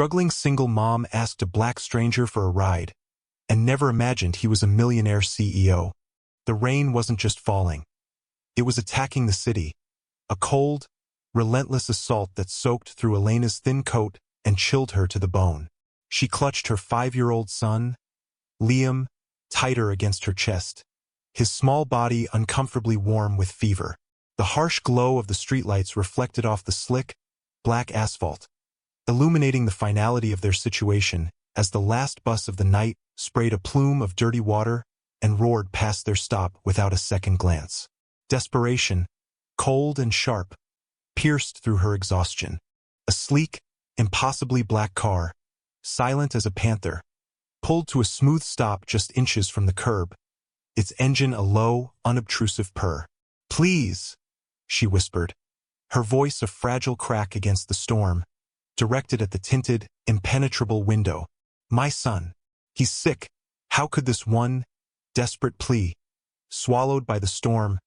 struggling single mom asked a black stranger for a ride, and never imagined he was a millionaire CEO. The rain wasn't just falling. It was attacking the city, a cold, relentless assault that soaked through Elena's thin coat and chilled her to the bone. She clutched her 5-year-old son, Liam, tighter against her chest, his small body uncomfortably warm with fever. The harsh glow of the streetlights reflected off the slick, black asphalt, illuminating the finality of their situation as the last bus of the night sprayed a plume of dirty water and roared past their stop without a second glance. Desperation, cold and sharp, pierced through her exhaustion. A sleek, impossibly black car, silent as a panther, pulled to a smooth stop just inches from the curb, its engine a low, unobtrusive purr. "Please," she whispered, her voice a fragile crack against the storm, directed at the tinted, impenetrable window. "My son. He's sick." How could this one desperate plea, swallowed by the storm,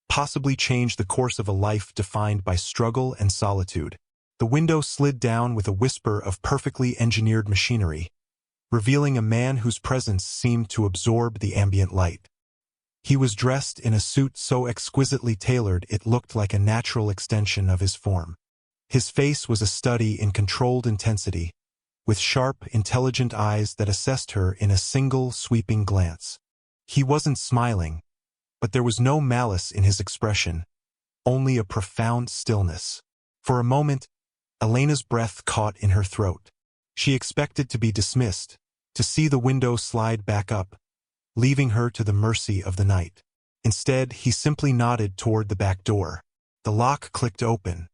possibly change the course of a life defined by struggle and solitude? The window slid down with a whisper of perfectly engineered machinery, revealing a man whose presence seemed to absorb the ambient light. He was dressed in a suit so exquisitely tailored it looked like a natural extension of his form. His face was a study in controlled intensity, with sharp, intelligent eyes that assessed her in a single, sweeping glance. He wasn't smiling, but there was no malice in his expression, only a profound stillness. For a moment, Elena's breath caught in her throat. She expected to be dismissed, to see the window slide back up, leaving her to the mercy of the night. Instead, he simply nodded toward the back door. The lock clicked open.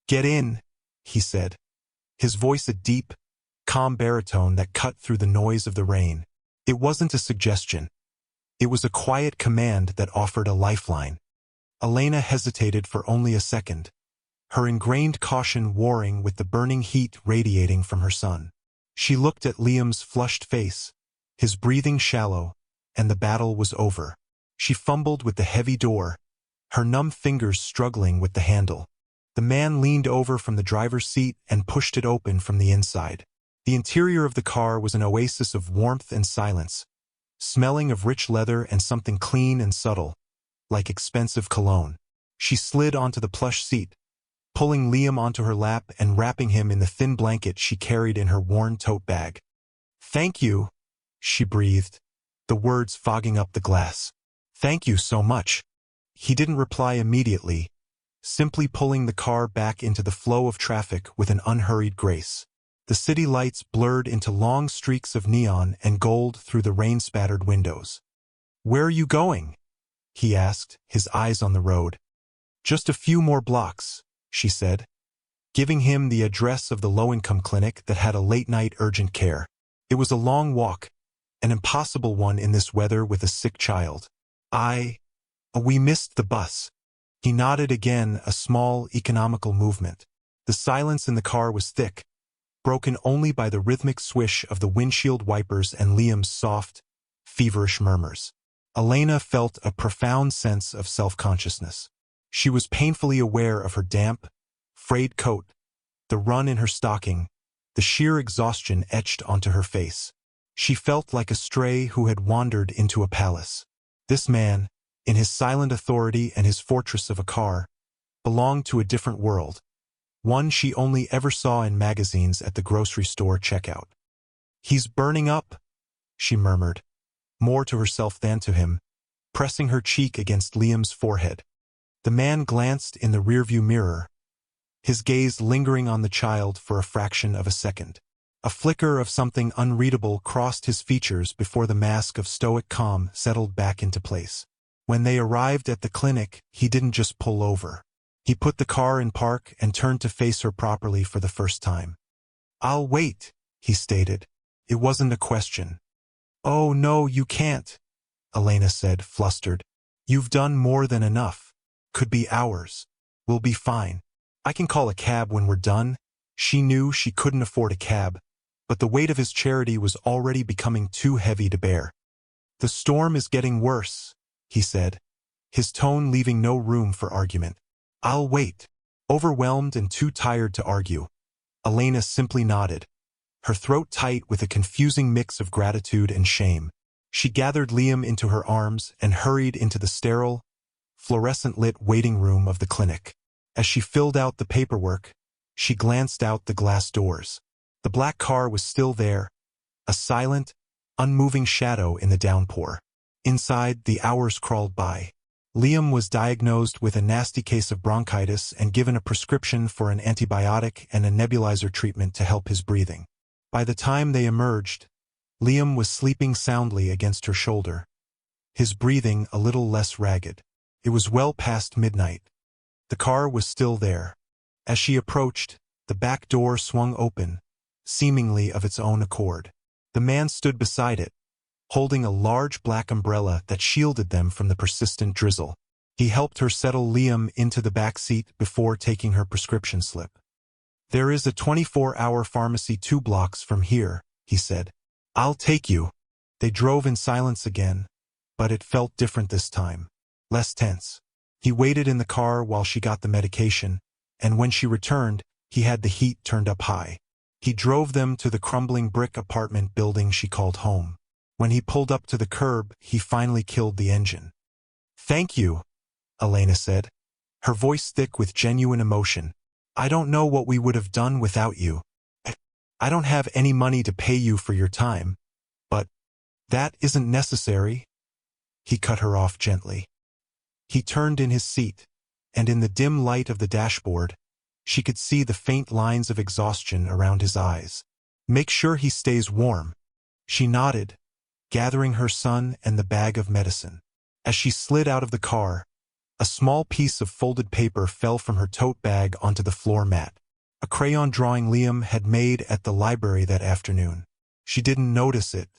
"Get in," he said, his voice a deep, calm baritone that cut through the noise of the rain. It wasn't a suggestion. It was a quiet command that offered a lifeline. Elena hesitated for only a second, her ingrained caution warring with the burning heat radiating from her son. She looked at Liam's flushed face, his breathing shallow, and the battle was over. She fumbled with the heavy door, her numb fingers struggling with the handle. The man leaned over from the driver's seat and pushed it open from the inside. The interior of the car was an oasis of warmth and silence, smelling of rich leather and something clean and subtle, like expensive cologne. She slid onto the plush seat, pulling Liam onto her lap and wrapping him in the thin blanket she carried in her worn tote bag. "Thank you," she breathed, the words fogging up the glass. "Thank you so much." He didn't reply immediately, simply pulling the car back into the flow of traffic with an unhurried grace. The city lights blurred into long streaks of neon and gold through the rain-spattered windows. "Where are you going?" he asked, his eyes on the road. "Just a few more blocks," she said, giving him the address of the low-income clinic that had a late-night urgent care. It was a long walk, an impossible one in this weather with a sick child. We missed the bus." He nodded again, a small, economical movement. The silence in the car was thick, broken only by the rhythmic swish of the windshield wipers and Liam's soft, feverish murmurs. Elena felt a profound sense of self-consciousness. She was painfully aware of her damp, frayed coat, the run in her stocking, the sheer exhaustion etched onto her face. She felt like a stray who had wandered into a palace. This man, in his silent authority and his fortress of a car, belonged to a different world, one she only ever saw in magazines at the grocery store checkout. "He's burning up," she murmured, more to herself than to him, pressing her cheek against Liam's forehead. The man glanced in the rearview mirror, his gaze lingering on the child for a fraction of a second. A flicker of something unreadable crossed his features before the mask of stoic calm settled back into place. When they arrived at the clinic, he didn't just pull over. He put the car in park and turned to face her properly for the first time. "I'll wait," he stated. It wasn't a question. "Oh, no, you can't," Elena said, flustered. "You've done more than enough. Could be hours. We'll be fine. I can call a cab when we're done." She knew she couldn't afford a cab, but the weight of his charity was already becoming too heavy to bear. "The storm is getting worse," he said, his tone leaving no room for argument. "I'll wait." Overwhelmed and too tired to argue, Elena simply nodded, her throat tight with a confusing mix of gratitude and shame. She gathered Liam into her arms and hurried into the sterile, fluorescent-lit waiting room of the clinic. As she filled out the paperwork, she glanced out the glass doors. The black car was still there, a silent, unmoving shadow in the downpour. Inside, the hours crawled by. Liam was diagnosed with a nasty case of bronchitis and given a prescription for an antibiotic and a nebulizer treatment to help his breathing. By the time they emerged, Liam was sleeping soundly against her shoulder, his breathing a little less ragged. It was well past midnight. The car was still there. As she approached, the back door swung open, seemingly of its own accord. The man stood beside it, holding a large black umbrella that shielded them from the persistent drizzle. He helped her settle Liam into the back seat before taking her prescription slip. "There is a 24-hour pharmacy 2 blocks from here," he said. "I'll take you." They drove in silence again, but it felt different this time, less tense. He waited in the car while she got the medication, and when she returned, he had the heat turned up high. He drove them to the crumbling brick apartment building she called home. When he pulled up to the curb, he finally killed the engine. "Thank you," Elena said, her voice thick with genuine emotion. "I don't know what we would have done without you. I don't have any money to pay you for your time, but that isn't necessary." He cut her off gently. He turned in his seat, and in the dim light of the dashboard, she could see the faint lines of exhaustion around his eyes. "Make sure he stays warm." She nodded, gathering her son and the bag of medicine. As she slid out of the car, a small piece of folded paper fell from her tote bag onto the floor mat. A crayon drawing Liam had made at the library that afternoon. She didn't notice it.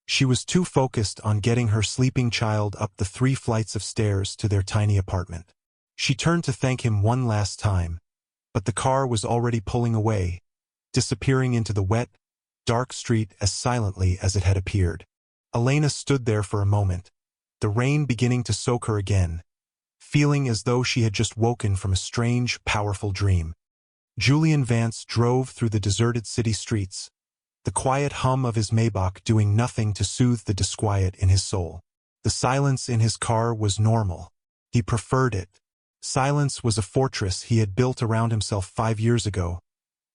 She was too focused on getting her sleeping child up the 3 flights of stairs to their tiny apartment. She turned to thank him one last time, but the car was already pulling away, disappearing into the wet, dark street as silently as it had appeared. Elena stood there for a moment, the rain beginning to soak her again, feeling as though she had just woken from a strange, powerful dream. Julian Vance drove through the deserted city streets, the quiet hum of his Maybach doing nothing to soothe the disquiet in his soul. The silence in his car was normal. He preferred it. Silence was a fortress he had built around himself 5 years ago,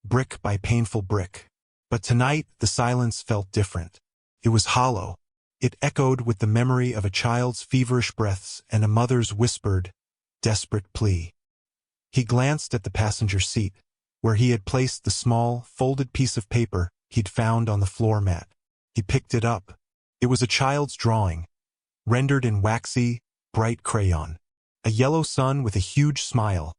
brick by painful brick. But tonight the silence felt different. It was hollow. It echoed with the memory of a child's feverish breaths and a mother's whispered, desperate plea. He glanced at the passenger seat, where he had placed the small, folded piece of paper he'd found on the floor mat. He picked it up. It was a child's drawing, rendered in waxy, bright crayon. A yellow sun with a huge smile,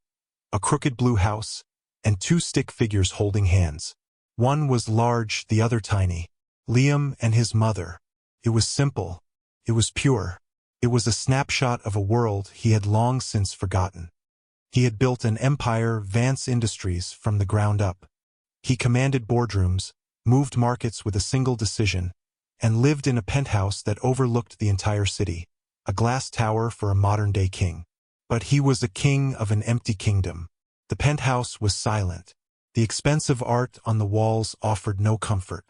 a crooked blue house, and 2 stick figures holding hands. One was large, the other tiny. Liam and his mother. It was simple. It was pure. It was a snapshot of a world he had long since forgotten. He had built an empire, Vance Industries, from the ground up. He commanded boardrooms, moved markets with a single decision, and lived in a penthouse that overlooked the entire city, a glass tower for a modern-day king. But he was a king of an empty kingdom. The penthouse was silent. The expensive art on the walls offered no comfort.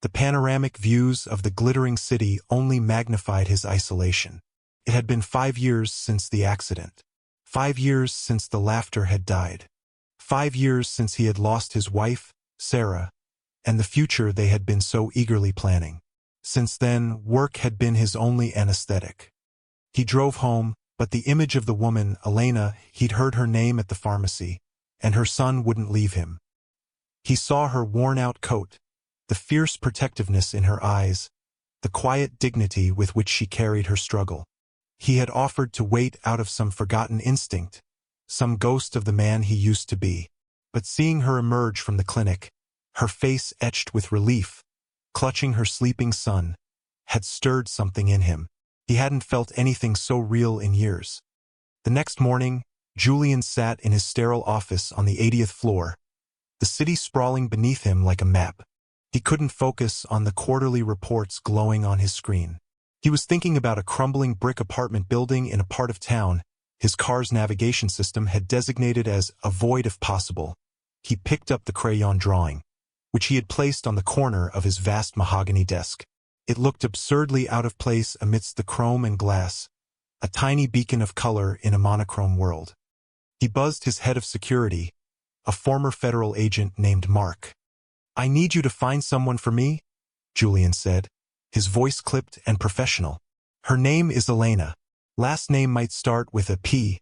The panoramic views of the glittering city only magnified his isolation. It had been 5 years since the accident. 5 years since the laughter had died. 5 years since he had lost his wife, Sarah, and the future they had been so eagerly planning. Since then, work had been his only anesthetic. He drove home, but the image of the woman, Elena, he'd heard her name at the pharmacy, and her son wouldn't leave him. He saw her worn-out coat, the fierce protectiveness in her eyes, the quiet dignity with which she carried her struggle. He had offered to wait out of some forgotten instinct, some ghost of the man he used to be. But seeing her emerge from the clinic, her face etched with relief, clutching her sleeping son, had stirred something in him. He hadn't felt anything so real in years. The next morning, Julian sat in his sterile office on the 80th floor, the city sprawling beneath him like a map. He couldn't focus on the quarterly reports glowing on his screen. He was thinking about a crumbling brick apartment building in a part of town his car's navigation system had designated as avoid if possible. He picked up the crayon drawing. which he had placed on the corner of his vast mahogany desk. It looked absurdly out of place amidst the chrome and glass, a tiny beacon of color in a monochrome world. He buzzed his head of security, a former federal agent named Mark. "I need you to find someone for me," Julian said, his voice clipped and professional. "Her name is Elena. Last name might start with a P.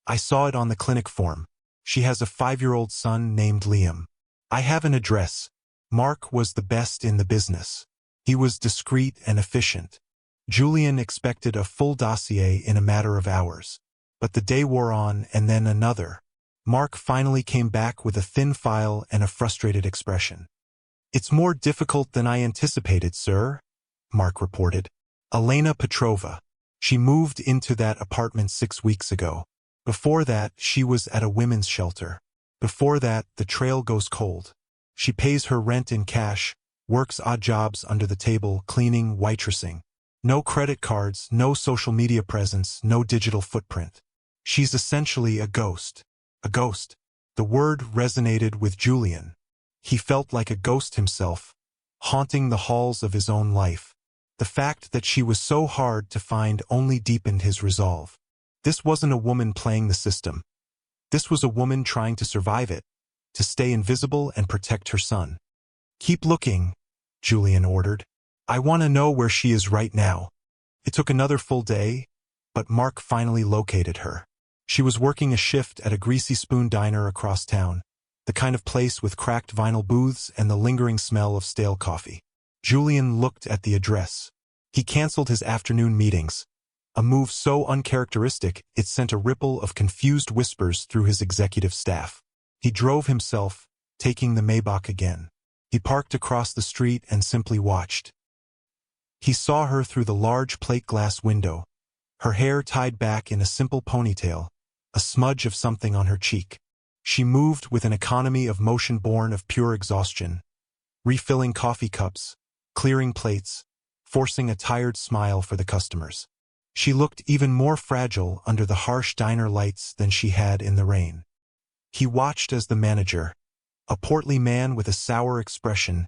I saw it on the clinic form. She has a 5-year-old son named Liam. I have an address." Mark was the best in the business. He was discreet and efficient. Julian expected a full dossier in a matter of hours. But the day wore on, and then another. Mark finally came back with a thin file and a frustrated expression. "It's more difficult than I anticipated, sir," Mark reported. "Elena Petrova. She moved into that apartment 6 weeks ago. Before that, she was at a women's shelter. Before that, the trail goes cold. She pays her rent in cash, works odd jobs under the table, cleaning, waitressing. No credit cards, no social media presence, no digital footprint. She's essentially a ghost. A ghost." The word resonated with Julian. He felt like a ghost himself, haunting the halls of his own life. The fact that she was so hard to find only deepened his resolve. This wasn't a woman playing the system. This was a woman trying to survive it, to stay invisible and protect her son. "Keep looking," Julian ordered. "I want to know where she is right now." It took another full day, but Mark finally located her. She was working a shift at a Greasy Spoon diner across town, the kind of place with cracked vinyl booths and the lingering smell of stale coffee. Julian looked at the address. He canceled his afternoon meetings, a move so uncharacteristic it sent a ripple of confused whispers through his executive staff. He drove himself, taking the Maybach again. He parked across the street and simply watched. He saw her through the large plate glass window, her hair tied back in a simple ponytail, a smudge of something on her cheek. She moved with an economy of motion born of pure exhaustion, refilling coffee cups, clearing plates, forcing a tired smile for the customers. She looked even more fragile under the harsh diner lights than she had in the rain. He watched as the manager, a portly man with a sour expression,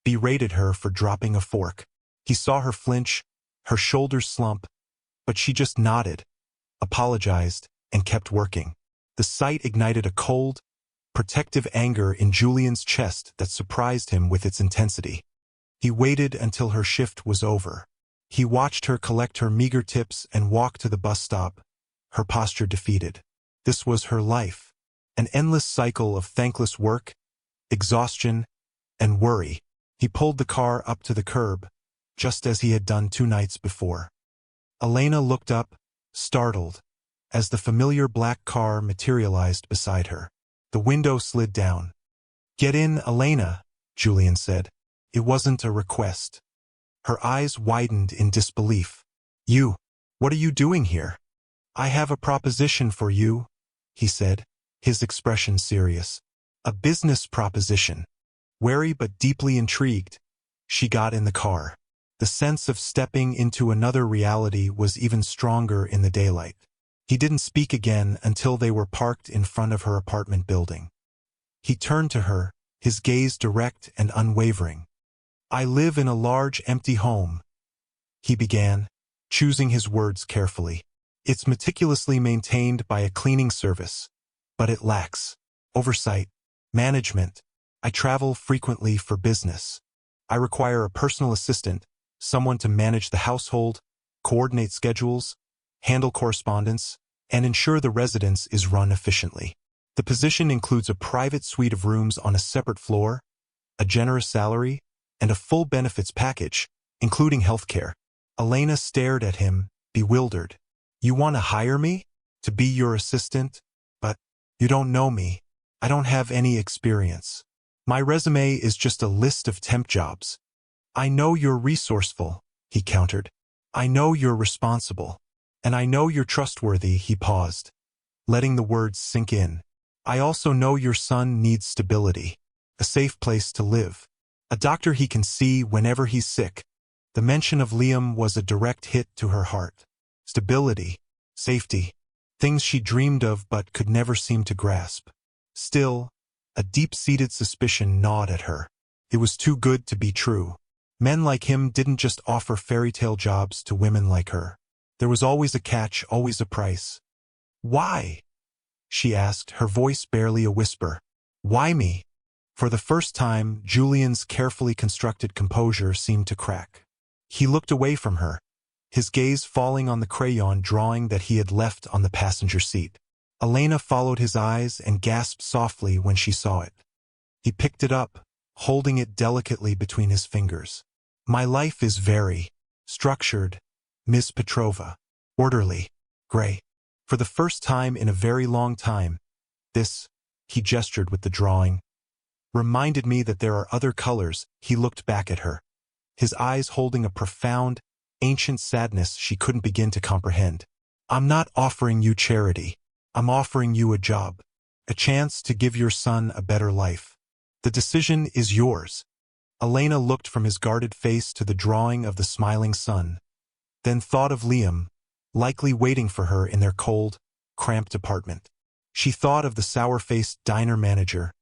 berated her for dropping a fork. He saw her flinch, her shoulders slump, but she just nodded, apologized, and kept working. The sight ignited a cold, protective anger in Julian's chest that surprised him with its intensity. He waited until her shift was over. He watched her collect her meager tips and walk to the bus stop, her posture defeated. This was her life, an endless cycle of thankless work, exhaustion, and worry. He pulled the car up to the curb, just as he had done 2 nights before. Elena looked up, startled, as the familiar black car materialized beside her. The window slid down. "Get in, Elena," Julian said. It wasn't a request. Her eyes widened in disbelief. What are you doing here?" "I have a proposition for you," he said, his expression serious. "A business proposition." Wary but deeply intrigued, she got in the car. The sense of stepping into another reality was even stronger in the daylight. He didn't speak again until they were parked in front of her apartment building. He turned to her, his gaze direct and unwavering. "I live in a large, empty home," he began, choosing his words carefully. "It's meticulously maintained by a cleaning service, but it lacks oversight, management. I travel frequently for business. I require a personal assistant, someone to manage the household, coordinate schedules, handle correspondence, and ensure the residence is run efficiently. The position includes a private suite of rooms on a separate floor, a generous salary, and a full benefits package, including healthcare." Elena stared at him, bewildered. "You want to hire me? To be your assistant? But you don't know me. I don't have any experience. My resume is just a list of temp jobs." "I know you're resourceful," he countered. "I know you're responsible. And I know you're trustworthy." He paused, letting the words sink in. "I also know your son needs stability, a safe place to live, a doctor he can see whenever he's sick." The mention of Liam was a direct hit to her heart. Stability, safety, things she dreamed of but could never seem to grasp. Still, a deep-seated suspicion gnawed at her. It was too good to be true. Men like him didn't just offer fairy tale jobs to women like her. There was always a catch, always a price. Why? She asked, her voice barely a whisper. Why me? For the first time, Julian's carefully constructed composure seemed to crack. He looked away from her, his gaze falling on the crayon drawing that he had left on the passenger seat. Elena followed his eyes and gasped softly when she saw it. He picked it up, holding it delicately between his fingers. My life is very structured, Miss Petrova. Orderly. Gray. For the first time in a very long time, this, he gestured with the drawing, reminded me that there are other colors. He looked back at her, his eyes holding a profound, ancient sadness she couldn't begin to comprehend. I'm not offering you charity. I'm offering you a job, a chance to give your son a better life. The decision is yours. Elena looked from his guarded face to the drawing of the smiling sun, then thought of Liam, likely waiting for her in their cold, cramped apartment. She thought of the sour-faced diner manager,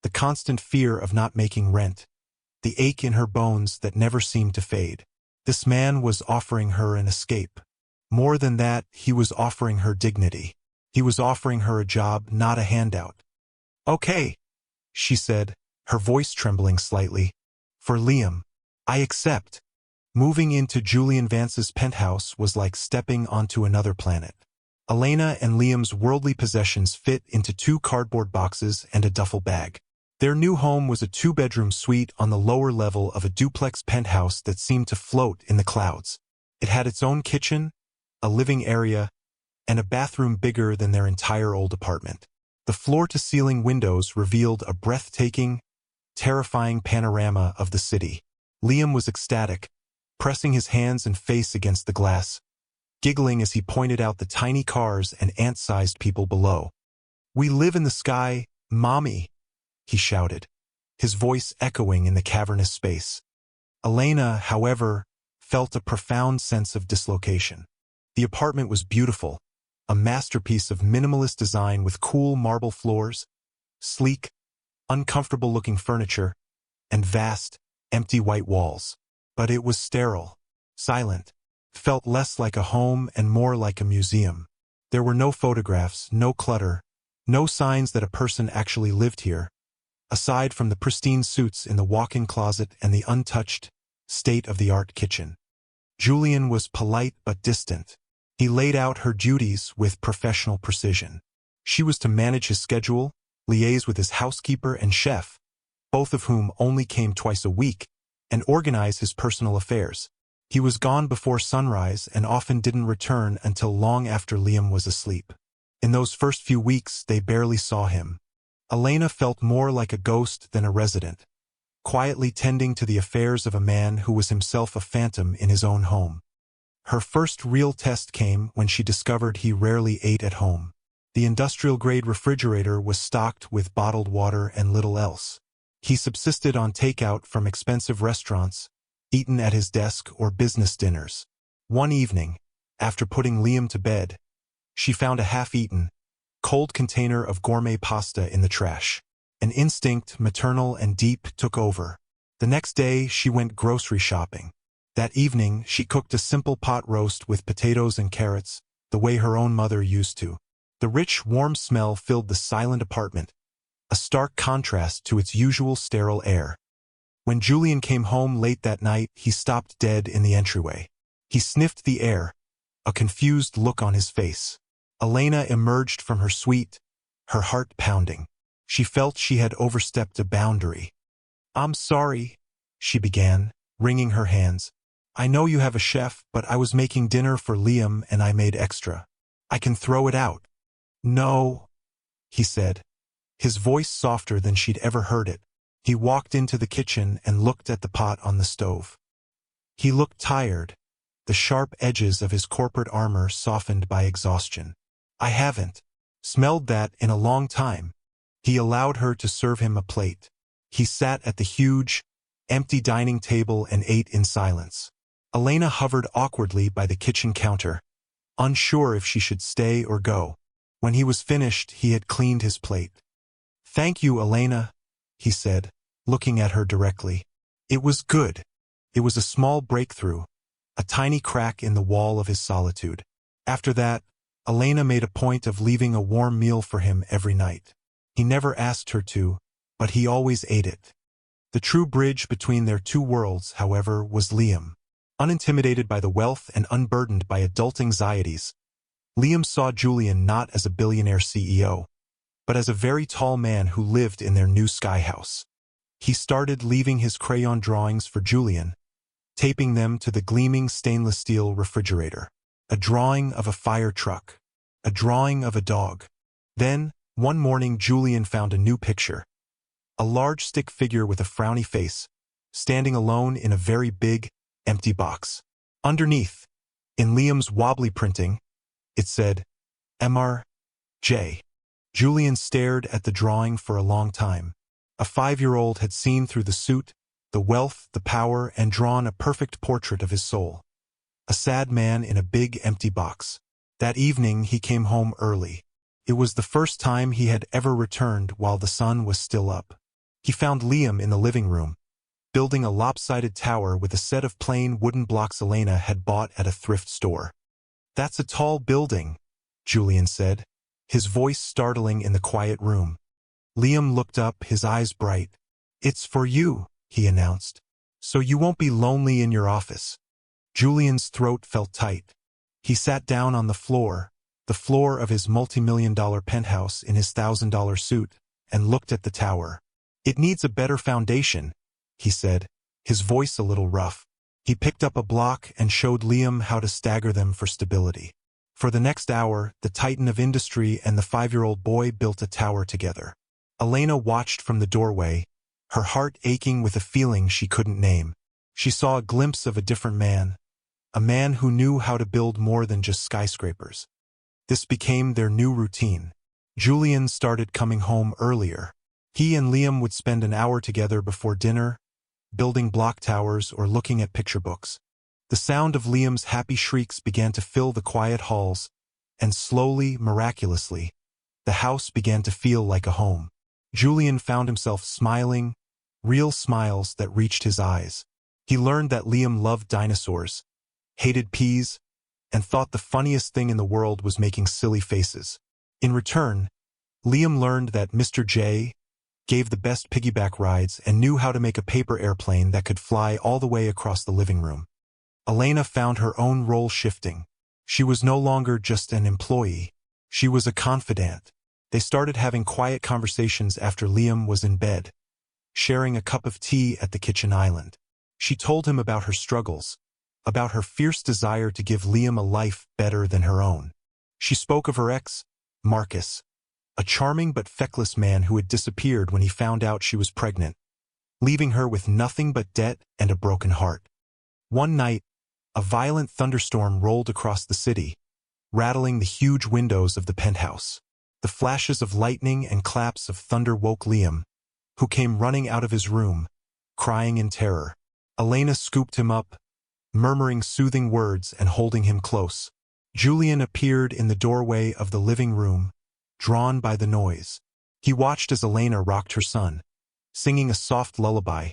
the constant fear of not making rent, the ache in her bones that never seemed to fade. This man was offering her an escape. More than that, he was offering her dignity. He was offering her a job, not a handout. Okay, she said, her voice trembling slightly. For Liam, I accept. Moving into Julian Vance's penthouse was like stepping onto another planet. Elena and Liam's worldly possessions fit into 2 cardboard boxes and a duffel bag. Their new home was a 2-bedroom suite on the lower level of a duplex penthouse that seemed to float in the clouds. It had its own kitchen, a living area, and a bathroom bigger than their entire old apartment. The floor-to-ceiling windows revealed a breathtaking, terrifying panorama of the city. Liam was ecstatic, pressing his hands and face against the glass, giggling as he pointed out the tiny cars and ant-sized people below. We live in the sky, Mommy, he shouted, his voice echoing in the cavernous space. Elena, however, felt a profound sense of dislocation. The apartment was beautiful, a masterpiece of minimalist design with cool marble floors, sleek, uncomfortable-looking furniture, and vast, empty white walls. But it was sterile, silent, felt less like a home and more like a museum. There were no photographs, no clutter, no signs that a person actually lived here, aside from the pristine suits in the walk-in closet and the untouched, state-of-the-art kitchen. Julian was polite but distant. He laid out her duties with professional precision. She was to manage his schedule, liaise with his housekeeper and chef, both of whom only came twice a week, and organize his personal affairs. He was gone before sunrise and often didn't return until long after Liam was asleep. In those first few weeks, they barely saw him. Elena felt more like a ghost than a resident, quietly tending to the affairs of a man who was himself a phantom in his own home. Her first real test came when she discovered he rarely ate at home. The industrial-grade refrigerator was stocked with bottled water and little else. He subsisted on takeout from expensive restaurants, eaten at his desk or business dinners. One evening, after putting Liam to bed, she found a half-eaten, cold container of gourmet pasta in the trash. An instinct, maternal and deep, took over. The next day, she went grocery shopping. That evening, she cooked a simple pot roast with potatoes and carrots, the way her own mother used to. The rich, warm smell filled the silent apartment, a stark contrast to its usual sterile air. When Julian came home late that night, he stopped dead in the entryway. He sniffed the air, a confused look on his face. Elena emerged from her suite, her heart pounding. She felt she had overstepped a boundary. I'm sorry, she began, wringing her hands. I know you have a chef, but I was making dinner for Liam and I made extra. I can throw it out. No, he said, his voice softer than she'd ever heard it. He walked into the kitchen and looked at the pot on the stove. He looked tired, the sharp edges of his corporate armor softened by exhaustion. I haven't smelled that in a long time. He allowed her to serve him a plate. He sat at the huge, empty dining table and ate in silence. Elena hovered awkwardly by the kitchen counter, unsure if she should stay or go. When he was finished, he had cleaned his plate. Thank you, Elena, he said, looking at her directly. It was good. It was a small breakthrough, a tiny crack in the wall of his solitude. After that, Elena made a point of leaving a warm meal for him every night. He never asked her to, but he always ate it. The true bridge between their two worlds, however, was Liam. Unintimidated by the wealth and unburdened by adult anxieties, Liam saw Julian not as a billionaire CEO, but as a very tall man who lived in their new sky house. He started leaving his crayon drawings for Julian, taping them to the gleaming stainless steel refrigerator. A drawing of a fire truck. A drawing of a dog. Then, one morning Julian found a new picture. A large stick figure with a frowny face, standing alone in a very big, empty box. Underneath, in Liam's wobbly printing, it said, Mr. Julian stared at the drawing for a long time. A 5-year-old had seen through the suit, the wealth, the power, and drawn a perfect portrait of his soul. A sad man in a big empty box. That evening he came home early. It was the first time he had ever returned while the sun was still up. He found Liam in the living room, building a lopsided tower with a set of plain wooden blocks Elena had bought at a thrift store. "That's a tall building," Julian said, his voice startling in the quiet room. Liam looked up, his eyes bright. "It's for you," he announced, "so you won't be lonely in your office." Julian's throat felt tight. He sat down on the floor of his multi-million-dollar penthouse in his $1,000 suit, and looked at the tower. "It needs a better foundation," he said, his voice a little rough. He picked up a block and showed Liam how to stagger them for stability. For the next hour, the titan of industry and the 5-year-old boy built a tower together. Elena watched from the doorway, her heart aching with a feeling she couldn't name. She saw a glimpse of a different man, a man who knew how to build more than just skyscrapers. This became their new routine. Julian started coming home earlier. He and Liam would spend an hour together before dinner, building block towers or looking at picture books. The sound of Liam's happy shrieks began to fill the quiet halls, and slowly, miraculously, the house began to feel like a home. Julian found himself smiling, real smiles that reached his eyes. He learned that Liam loved dinosaurs, hated peas, and thought the funniest thing in the world was making silly faces. In return, Liam learned that Mr. J gave the best piggyback rides and knew how to make a paper airplane that could fly all the way across the living room. Elena found her own role shifting. She was no longer just an employee. She was a confidant. They started having quiet conversations after Liam was in bed, sharing a cup of tea at the kitchen island. She told him about her struggles, about her fierce desire to give Liam a life better than her own. She spoke of her ex, Marcus, a charming but feckless man who had disappeared when he found out she was pregnant, leaving her with nothing but debt and a broken heart. One night, a violent thunderstorm rolled across the city, rattling the huge windows of the penthouse. The flashes of lightning and claps of thunder woke Liam, who came running out of his room, crying in terror. Elena scooped him up, murmuring soothing words and holding him close. Julian appeared in the doorway of the living room, drawn by the noise. He watched as Elena rocked her son, singing a soft lullaby,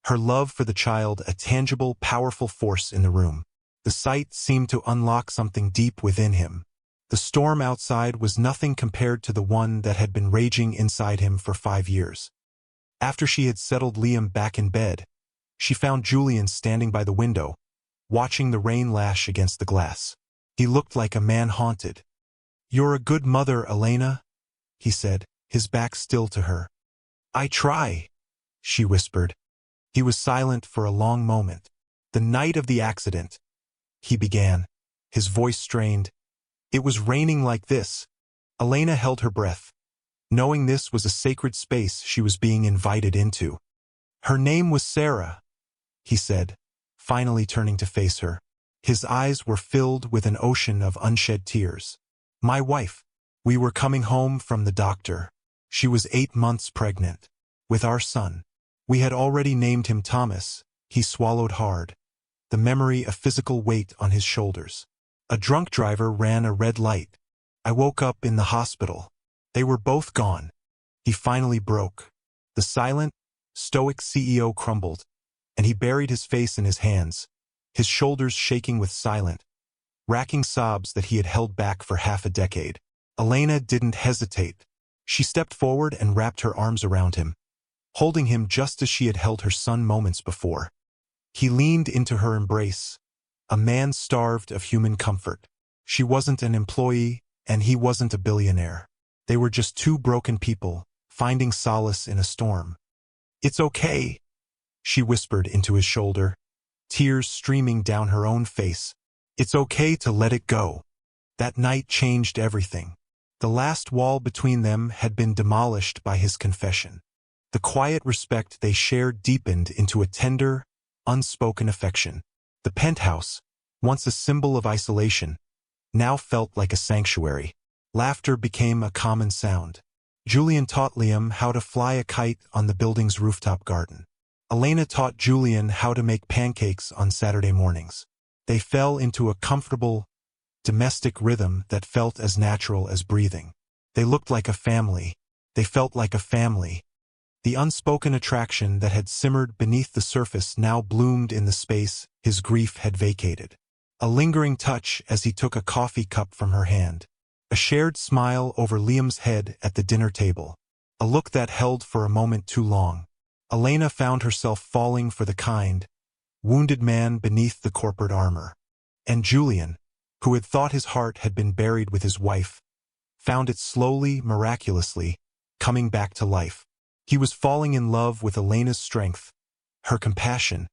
her love for the child a tangible, powerful force in the room. The sight seemed to unlock something deep within him. The storm outside was nothing compared to the one that had been raging inside him for 5 years. After she had settled Liam back in bed, she found Julian standing by the window, watching the rain lash against the glass. He looked like a man haunted. "You're a good mother, Elena," he said, his back still to her. "I try," she whispered. He was silent for a long moment. "The night of the accident," he began, his voice strained. "It was raining like this." Elena held her breath, knowing this was a sacred space she was being invited into. "Her name was Sarah," he said, finally turning to face her. His eyes were filled with an ocean of unshed tears. "My wife. We were coming home from the doctor. She was 8 months pregnant, with our son. We had already named him Thomas." He swallowed hard, the memory a physical weight on his shoulders. "A drunk driver ran a red light. I woke up in the hospital. They were both gone." He finally broke. The silent, stoic CEO crumbled, and he buried his face in his hands, his shoulders shaking with silent, racking sobs that he had held back for half a decade. Elena didn't hesitate. She stepped forward and wrapped her arms around him, holding him just as she had held her son moments before. He leaned into her embrace, a man starved of human comfort. She wasn't an employee, and he wasn't a billionaire. They were just two broken people, finding solace in a storm. "It's okay," she whispered into his shoulder, tears streaming down her own face. "It's okay to let it go." That night changed everything. The last wall between them had been demolished by his confession. The quiet respect they shared deepened into a tender, unspoken affection. The penthouse, once a symbol of isolation, now felt like a sanctuary. Laughter became a common sound. Julian taught Liam how to fly a kite on the building's rooftop garden. Elena taught Julian how to make pancakes on Saturday mornings. They fell into a comfortable, domestic rhythm that felt as natural as breathing. They looked like a family. They felt like a family. The unspoken attraction that had simmered beneath the surface now bloomed in the space his grief had vacated. A lingering touch as he took a coffee cup from her hand. A shared smile over Liam's head at the dinner table. A look that held for a moment too long. Elena found herself falling for the kind, wounded man beneath the corporate armor. And Julian, who had thought his heart had been buried with his wife, found it slowly, miraculously, coming back to life. He was falling in love with Elena's strength, her compassion,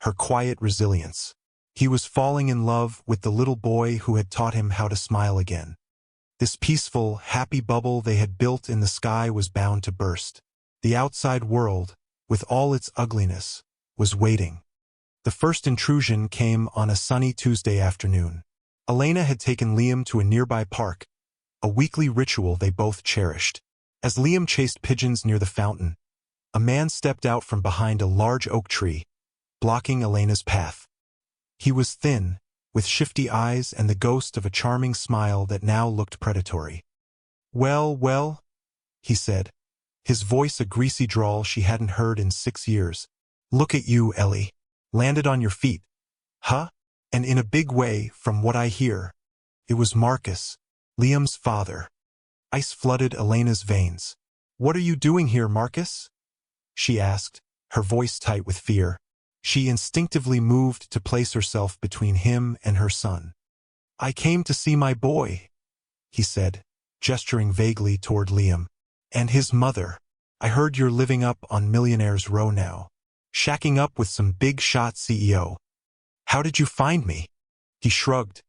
her quiet resilience. He was falling in love with the little boy who had taught him how to smile again. This peaceful, happy bubble they had built in the sky was bound to burst. The outside world, with all its ugliness, was waiting. The first intrusion came on a sunny Tuesday afternoon. Elena had taken Liam to a nearby park, a weekly ritual they both cherished. As Liam chased pigeons near the fountain, a man stepped out from behind a large oak tree, blocking Elena's path. He was thin, with shifty eyes and the ghost of a charming smile that now looked predatory. "Well, well," he said, his voice a greasy drawl she hadn't heard in 6 years. "Look at you, Ellie. Landed on your feet. Huh? And in a big way, from what I hear." It was Marcus, Liam's father. Ice flooded Elena's veins. "What are you doing here, Marcus?" she asked, her voice tight with fear. She instinctively moved to place herself between him and her son. "I came to see my boy," he said, gesturing vaguely toward Liam. "And his mother. I heard you're living up on Millionaire's Row now. Shacking up with some big-shot CEO. How did you find me?" He shrugged,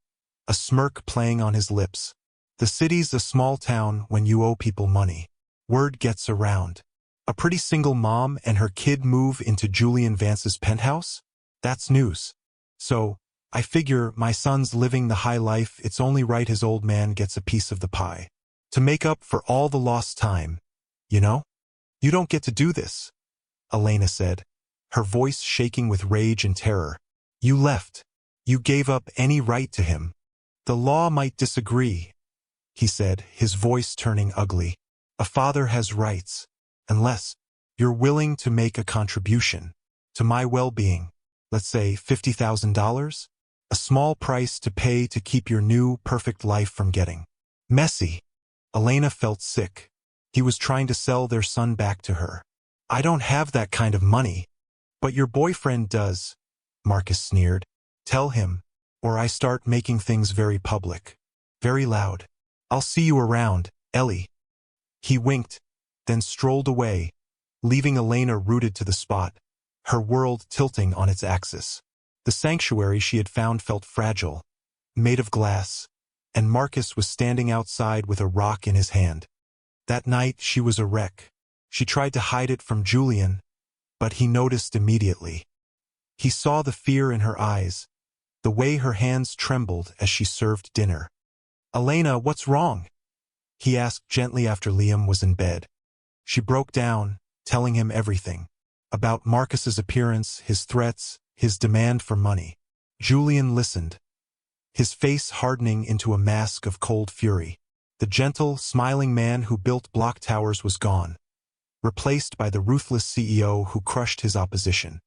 a smirk playing on his lips. "The city's a small town when you owe people money. Word gets around. A pretty single mom and her kid move into Julian Vance's penthouse? That's news. So, I figure my son's living the high life, it's only right his old man gets a piece of the pie. To make up for all the lost time, you know? You don't get to do this," Elena said, her voice shaking with rage and terror. "You left. You gave up any right to him. The law might disagree," he said, his voice turning ugly. "A father has rights, unless you're willing to make a contribution to my well-being. Let's say $50,000? A small price to pay to keep your new, perfect life from getting messy." Elena felt sick. He was trying to sell their son back to her. "I don't have that kind of money." "But your boyfriend does," Marcus sneered. "Tell him, or I start making things very public. Very loud. I'll see you around, Ellie." He winked, then strolled away, leaving Elena rooted to the spot, her world tilting on its axis. The sanctuary she had found felt fragile, made of glass, and Marcus was standing outside with a rock in his hand. That night she was a wreck. She tried to hide it from Julian, but he noticed immediately. He saw the fear in her eyes, the way her hands trembled as she served dinner. "Elena, what's wrong?" he asked gently after Liam was in bed. She broke down, telling him everything. About Marcus's appearance, his threats, his demand for money. Julian listened, his face hardening into a mask of cold fury. The gentle, smiling man who built block towers was gone. replaced by the ruthless CEO who crushed his opposition.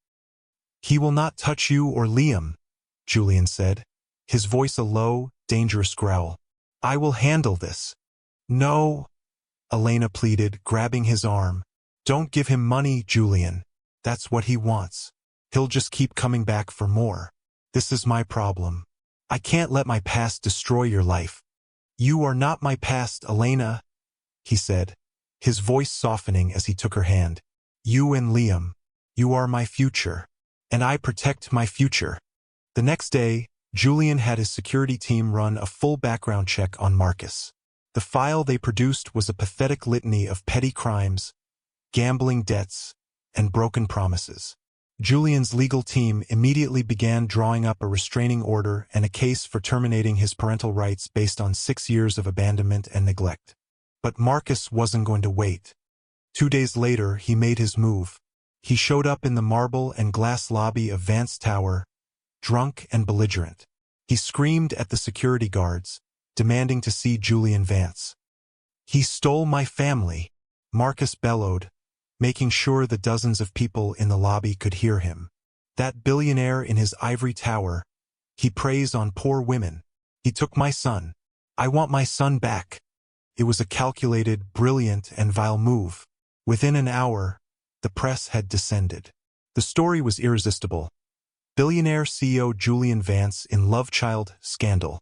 "He will not touch you or Liam," Julian said, his voice a low, dangerous growl. "I will handle this." "No," Elena pleaded, grabbing his arm. "Don't give him money, Julian. That's what he wants. He'll just keep coming back for more. This is my problem. I can't let my past destroy your life." "You are not my past, Elena," he said, his voice softening as he took her hand. "You and Liam. You are my future. And I protect my future." The next day, Julian had his security team run a full background check on Marcus. The file they produced was a pathetic litany of petty crimes, gambling debts, and broken promises. Julian's legal team immediately began drawing up a restraining order and a case for terminating his parental rights based on 6 years of abandonment and neglect. But Marcus wasn't going to wait. 2 days later, he made his move. He showed up in the marble and glass lobby of Vance Tower, drunk and belligerent. He screamed at the security guards, demanding to see Julian Vance. "He stole my family," Marcus bellowed, making sure the dozens of people in the lobby could hear him. "That billionaire in his ivory tower, he preys on poor women. He took my son. I want my son back." It was a calculated, brilliant, and vile move. Within an hour, the press had descended. The story was irresistible. Billionaire CEO Julian Vance in love child scandal.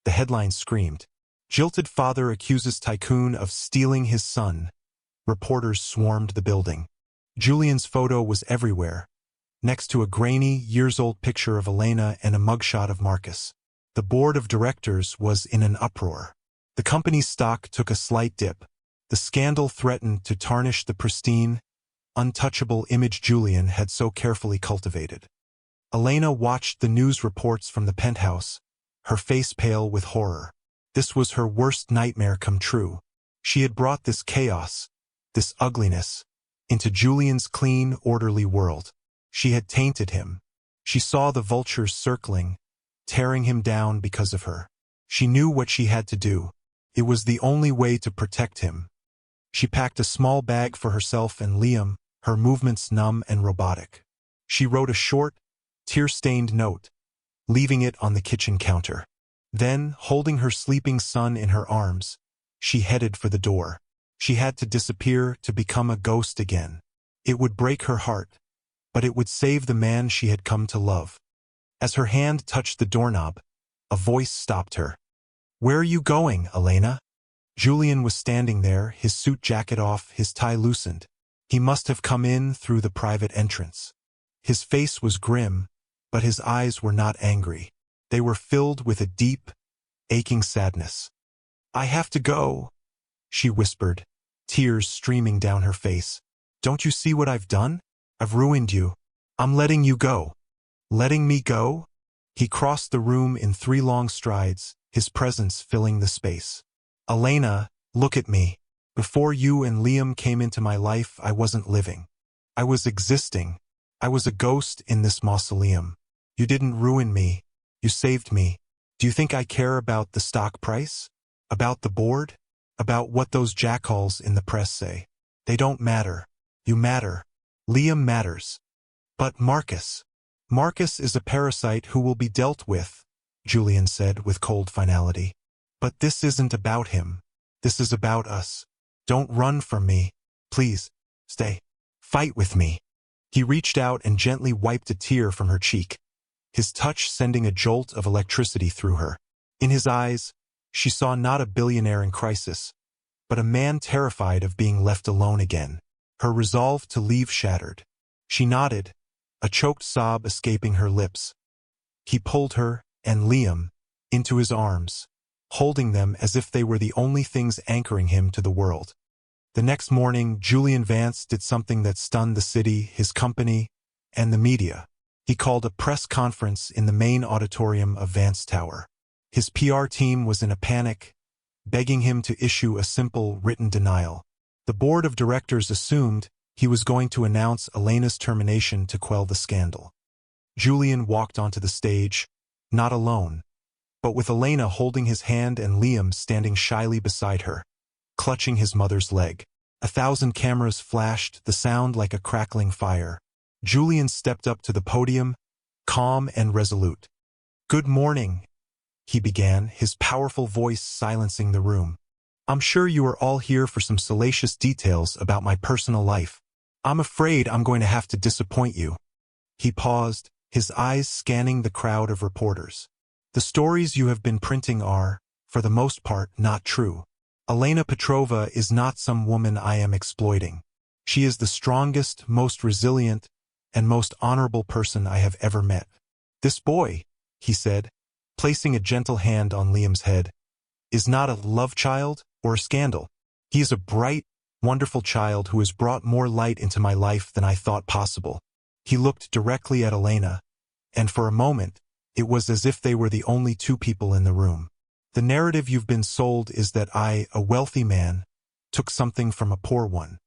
The headline screamed. Jilted father accuses tycoon of stealing his son. Reporters swarmed the building. Julian's photo was everywhere, next to a grainy, years-old picture of Elena and a mugshot of Marcus. The board of directors was in an uproar. The company's stock took a slight dip. The scandal threatened to tarnish the pristine, untouchable image Julian had so carefully cultivated. Elena watched the news reports from the penthouse, her face pale with horror. This was her worst nightmare come true. She had brought this chaos, this ugliness, into Julian's clean, orderly world. She had tainted him. She saw the vultures circling, tearing him down because of her. She knew what she had to do. It was the only way to protect him. She packed a small bag for herself and Liam, her movements numb and robotic. She wrote a short, tear-stained note, leaving it on the kitchen counter. Then, holding her sleeping son in her arms, she headed for the door. She had to disappear to become a ghost again. It would break her heart, but it would save the man she had come to love. As her hand touched the doorknob, a voice stopped her. "Where are you going, Elena?" Julian was standing there, his suit jacket off, his tie loosened. He must have come in through the private entrance. His face was grim, but his eyes were not angry. They were filled with a deep, aching sadness. "I have to go," she whispered, tears streaming down her face. "Don't you see what I've done? I've ruined you. I'm letting you go." "Letting me go?" He crossed the room in 3 long strides, his presence filling the space. "Elena, look at me. Before you and Liam came into my life, I wasn't living. I was existing. I was a ghost in this mausoleum. You didn't ruin me. You saved me. Do you think I care about the stock price? About the board? About what those jackals in the press say? They don't matter. You matter. Liam matters. But Marcus. Marcus is a parasite who will be dealt with," Julian said with cold finality. "But this isn't about him. This is about us. Don't run from me. Please, stay. Fight with me." He reached out and gently wiped a tear from her cheek, his touch sending a jolt of electricity through her. In his eyes, she saw not a billionaire in crisis, but a man terrified of being left alone again, her resolve to leave shattered. She nodded, a choked sob escaping her lips. He pulled her, and Liam, into his arms, holding them as if they were the only things anchoring him to the world. The next morning, Julian Vance did something that stunned the city, his company, and the media. He called a press conference in the main auditorium of Vance Tower. His PR team was in a panic, begging him to issue a simple written denial. The board of directors assumed he was going to announce Elena's termination to quell the scandal. Julian walked onto the stage, not alone, but with Elena holding his hand and Liam standing shyly beside her, clutching his mother's leg. 1,000 cameras flashed, the sound like a crackling fire. Julian stepped up to the podium, calm and resolute. "Good morning," he began, his powerful voice silencing the room. "I'm sure you are all here for some salacious details about my personal life. I'm afraid I'm going to have to disappoint you." He paused, his eyes scanning the crowd of reporters. "The stories you have been printing are, for the most part, not true. Elena Petrova is not some woman I am exploiting. She is the strongest, most resilient, and most honorable person I have ever met. This boy," he said, placing a gentle hand on Liam's head, "is not a love child or a scandal. He is a bright, wonderful child who has brought more light into my life than I thought possible." He looked directly at Elena, and for a moment, it was as if they were the only two people in the room. "The narrative you've been sold is that I, a wealthy man, took something from a poor one.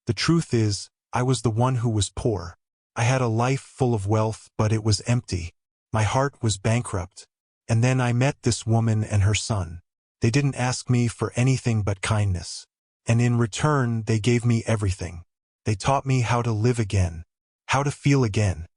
The truth is, I was the one who was poor. I had a life full of wealth, but it was empty. My heart was bankrupt. And then I met this woman and her son. They didn't ask me for anything but kindness. And in return, they gave me everything. They taught me how to live again, how to feel again."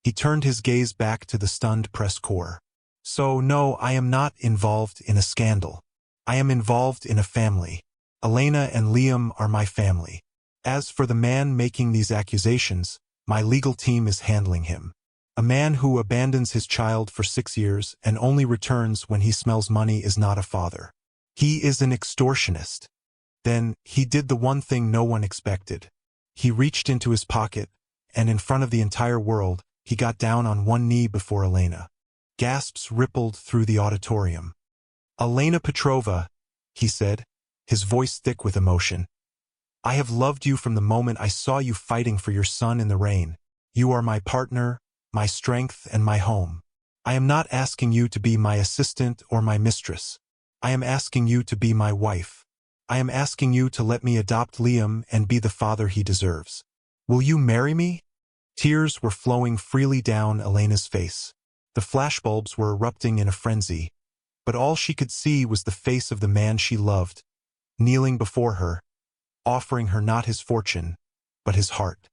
He turned his gaze back to the stunned press corps. "So no, I am not involved in a scandal. I am involved in a family. Elena and Liam are my family. As for the man making these accusations, my legal team is handling him. A man who abandons his child for 6 years and only returns when he smells money is not a father. He is an extortionist." Then, he did the one thing no one expected. He reached into his pocket, and in front of the entire world, he got down on one knee before Elena. Gasps rippled through the auditorium. "Elena Petrova," he said, his voice thick with emotion, "I have loved you from the moment I saw you fighting for your son in the rain. You are my partner, my strength, and my home. I am not asking you to be my assistant or my mistress. I am asking you to be my wife. I am asking you to let me adopt Liam and be the father he deserves. Will you marry me?" Tears were flowing freely down Elena's face. The flashbulbs were erupting in a frenzy, but all she could see was the face of the man she loved, kneeling before her, offering her not his fortune, but his heart.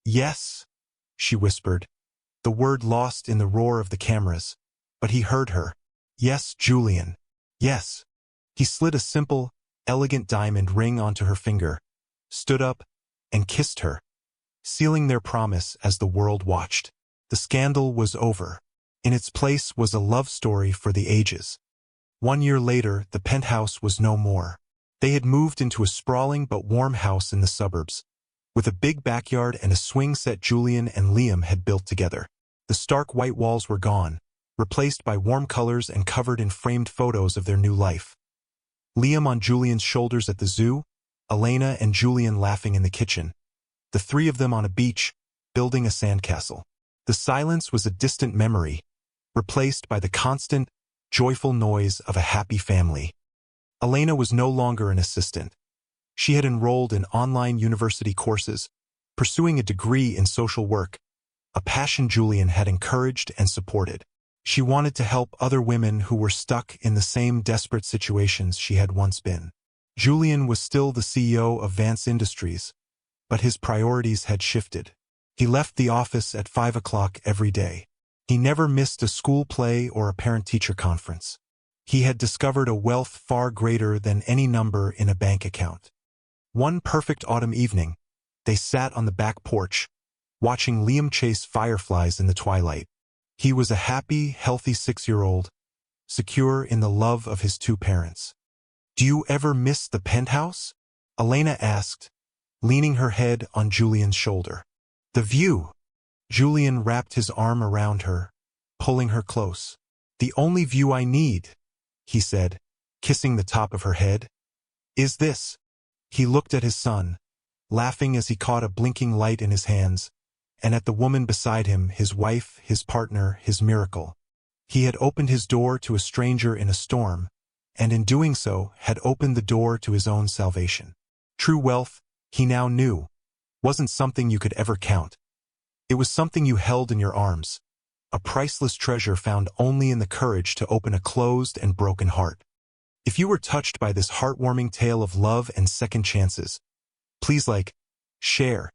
"Yes," she whispered, the word lost in the roar of the cameras, but he heard her. "Yes, Julian. Yes." He slid a simple, elegant diamond ring onto her finger, stood up, and kissed her, sealing their promise as the world watched. The scandal was over. In its place was a love story for the ages. 1 year later, the penthouse was no more. They had moved into a sprawling but warm house in the suburbs, with a big backyard and a swing set Julian and Liam had built together. The stark white walls were gone, replaced by warm colors and covered in framed photos of their new life. Liam on Julian's shoulders at the zoo, Elena and Julian laughing in the kitchen, the three of them on a beach, building a sandcastle. The silence was a distant memory, replaced by the constant, joyful noise of a happy family. Elena was no longer an assistant. She had enrolled in online university courses, pursuing a degree in social work, a passion Julian had encouraged and supported. She wanted to help other women who were stuck in the same desperate situations she had once been. Julian was still the CEO of Vance Industries, but his priorities had shifted. He left the office at 5 o'clock every day. He never missed a school play or a parent-teacher conference. He had discovered a wealth far greater than any number in a bank account. One perfect autumn evening, they sat on the back porch, watching Liam chase fireflies in the twilight. He was a happy, healthy 6-year-old, secure in the love of his two parents. "Do you ever miss the penthouse?" Elena asked, leaning her head on Julian's shoulder. "The view." Julian wrapped his arm around her, pulling her close. "The only view I need," he said, kissing the top of her head, "is this." He looked at his son, laughing as he caught a blinking light in his hands, and at the woman beside him, his wife, his partner, his miracle. He had opened his door to a stranger in a storm, and in doing so had opened the door to his own salvation. True wealth, he now knew, wasn't something you could ever count. It was something you held in your arms, a priceless treasure found only in the courage to open a closed and broken heart. If you were touched by this heartwarming tale of love and second chances, Please like, share,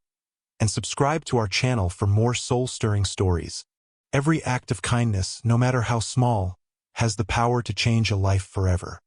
and subscribe to our channel for more soul-stirring stories. Every act of kindness, no matter how small, has the power to change a life forever.